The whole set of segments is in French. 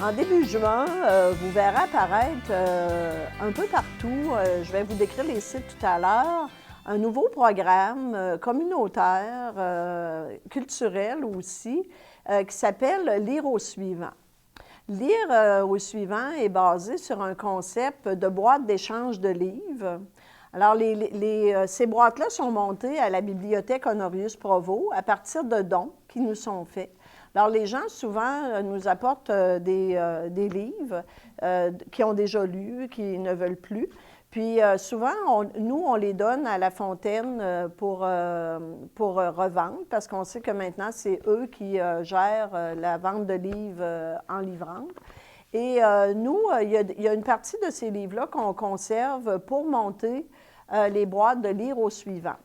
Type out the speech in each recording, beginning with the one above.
En début juin, vous verrez apparaître un peu partout, je vais vous décrire les sites tout à l'heure, un nouveau programme communautaire, culturel aussi, qui s'appelle Lire au suivant. Lire au suivant est basé sur un concept de boîte d'échange de livres. Alors, ces boîtes-là sont montées à la bibliothèque Honorius Provost à partir de dons qui nous sont faits. Alors, les gens, souvent, nous apportent des livres qu'ils ont déjà lus, qu'ils ne veulent plus. Puis, souvent, nous, on les donne à La Fontaine pour revendre, parce qu'on sait que maintenant, c'est eux qui gèrent la vente de livres en livrante. Et nous, il y a une partie de ces livres-là qu'on conserve pour monter les boîtes de Lire au suivant.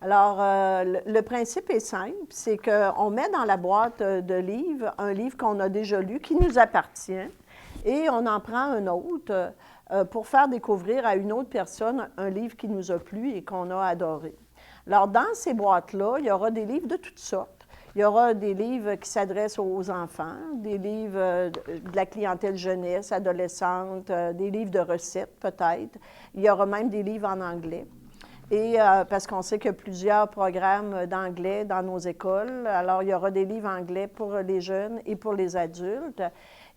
Alors, le principe est simple, c'est qu'on met dans la boîte de livres un livre qu'on a déjà lu, qui nous appartient, et on en prend un autre pour faire découvrir à une autre personne un livre qui nous a plu et qu'on a adoré. Alors, dans ces boîtes-là, il y aura des livres de toutes sortes. Il y aura des livres qui s'adressent aux enfants, des livres de la clientèle jeunesse, adolescente, des livres de recettes peut-être. Il y aura même des livres en anglais. Et parce qu'on sait qu'il y a plusieurs programmes d'anglais dans nos écoles, alors il y aura des livres anglais pour les jeunes et pour les adultes.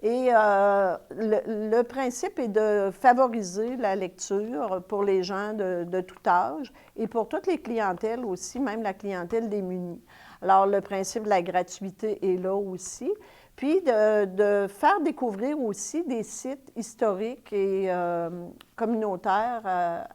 Et le principe est de favoriser la lecture pour les gens de tout âge et pour toutes les clientèles aussi, même la clientèle démunie. Alors, le principe de la gratuité est là aussi. Puis, de faire découvrir aussi des sites historiques et communautaires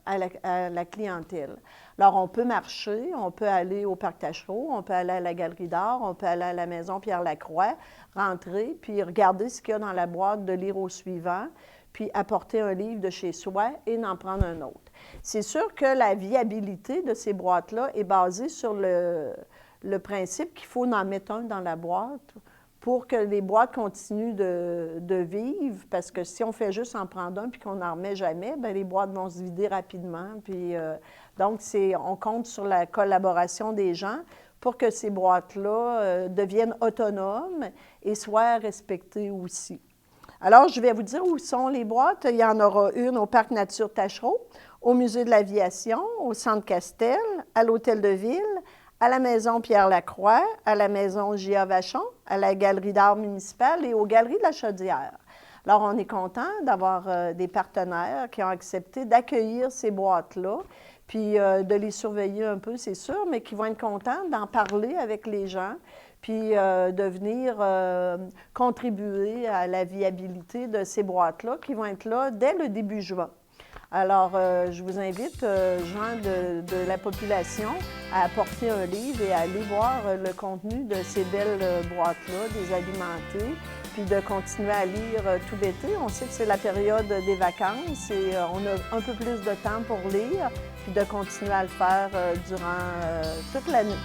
à la clientèle. Alors, on peut marcher, on peut aller au Parc Taschereau, on peut aller à la Galerie d'art, on peut aller à la Maison Pierre-Lacroix, rentrer, puis regarder ce qu'il y a dans la boîte de Lire au suivant, puis apporter un livre de chez soi et en prendre un autre. C'est sûr que la viabilité de ces boîtes-là est basée sur le principe qu'il faut en mettre un dans la boîte pour que les boîtes continuent de vivre, parce que si on fait juste en prendre un puis qu'on n'en remet jamais, bien, les boîtes vont se vider rapidement. Puis, donc, on compte sur la collaboration des gens pour que ces boîtes-là deviennent autonomes et soient respectées aussi. Alors, je vais vous dire où sont les boîtes. Il y en aura une au Parc Nature Taschereau, au Musée de l'Aviation, au Centre Castel, à l'Hôtel de Ville, à la Maison Pierre-Lacroix, à la Maison J.A. Vachon, à la Galerie d'art municipale et aux Galeries de la Chaudière. Alors, on est content d'avoir des partenaires qui ont accepté d'accueillir ces boîtes-là, puis de les surveiller un peu, c'est sûr, mais qui vont être contents d'en parler avec les gens, puis de venir contribuer à la viabilité de ces boîtes-là qui vont être là dès le début juin. Alors, je vous invite, gens de la population, à apporter un livre et à aller voir le contenu de ces belles boîtes-là, des alimentées, puis de continuer à lire tout l'été. On sait que c'est la période des vacances et on a un peu plus de temps pour lire, puis de continuer à le faire durant toute l'année.